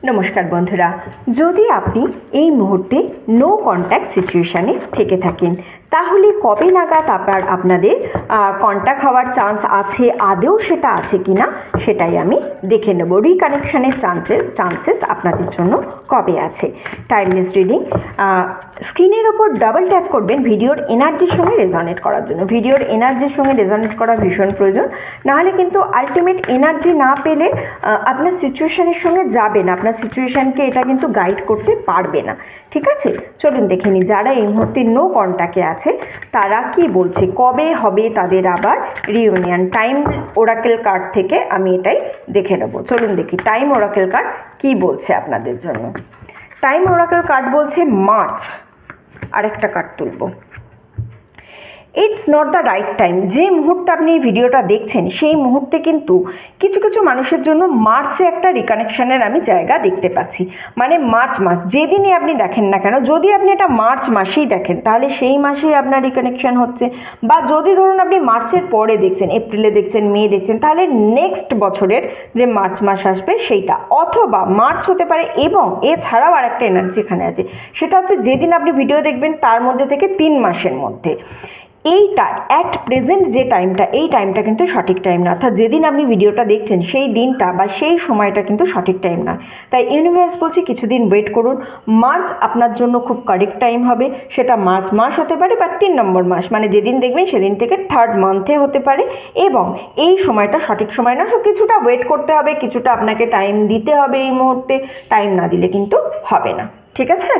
নমস্কার বন্ধুরা, যদি আপনি এই মুহূর্তে নো কন্ট্যাক্ট সিচুয়েশানে থেকে থাকেন তাহলে কবে নাগাদ আপনাদের কন্ট্যাক্ট হওয়ার চান্স আছে, আদৌ সেটা আছে কি না সেটাই আমি দেখে নেব। রিকানেকশানের চান্সেস আপনাদের জন্য কবে আছে। Timeless reading. স্ক্রিনের ওপর ডাবল ট্যাপ করবেন ভিডিওর এনার্জির সঙ্গে রেজনেট করার জন্য। ভিডিওর এনার্জির সঙ্গে রেজনেট করা ভীষণ প্রয়োজন, নাহলে কিন্তু আলটিমেট এনার্জি না পেলে আপনার সিচুয়েশানের সঙ্গে যাবে না, আপনার সিচুয়েশানকে এটা কিন্তু গাইড করতে পারবে না। ঠিক আছে, চলুন দেখে নিই যারা এই মুহূর্তে নো কন্ট্যাক্টে আছে তারা কি বলছে, কবে হবে তাদের আবার রিউনিয়ন। টাইম ওরাকেল কার্ড থেকে আমি এটাই দেখে নেব। চলুন দেখি টাইম ওরাকেল কার্ড কি বলছে আপনাদের জন্য। টাইম ওরাকেল কার্ড বলছে মার্চ। আরেকটা কার্ড তুলব। It's not the right time. যে মুহূর্তে আপনি এই ভিডিওটা দেখছেন সেই মুহূর্তে কিন্তু কিছু কিছু মানুষের জন্য মার্চে একটা রিকানেকশানের আমি জায়গা দেখতে পাচ্ছি। মানে মার্চ মাস যেদিনই আপনি দেখেন না কেন, যদি আপনি এটা মার্চ মাসেই দেখেন তাহলে সেই মাসেই আপনার রিকানেকশান হচ্ছে, বা যদি ধরুন আপনি মার্চের পরে দেখছেন, এপ্রিলে দেখছেন, মে দেখছেন, তাহলে নেক্সট বছরের যে মার্চ মাস আসবে সেইটা, অথবা মার্চ হতে পারে। এবং এছাড়াও আরেকটা এনার্জি এখানে আছে, সেটা হচ্ছে যেদিন আপনি ভিডিও দেখবেন তার মধ্যে থেকে 3 মাসের মধ্যে। এইটা অ্যাট প্রেজেন্ট যে টাইমটা, এই টাইমটা কিন্তু সঠিক টাইম না, অর্থাৎ যেদিন আপনি ভিডিওটা দেখছেন সেই দিনটা বা সেই সময়টা কিন্তু সঠিক টাইম না। তাই ইউনিভার্স বলছে কিছুদিন ওয়েট করুন। মার্চ আপনার জন্য খুব কারেক্ট টাইম হবে। সেটা মার্চ মাস হতে পারে বা 3 নম্বর মাস, মানে যেদিন দেখবেন সেদিন থেকে 3rd মান্থে হতে পারে। এবং এই সময়টা সঠিক সময় না, সো কিছুটা ওয়েট করতে হবে, কিছুটা আপনাকে টাইম দিতে হবে। এই মুহূর্তে টাইম না দিলে কিন্তু হবে না। ঠিক আছে।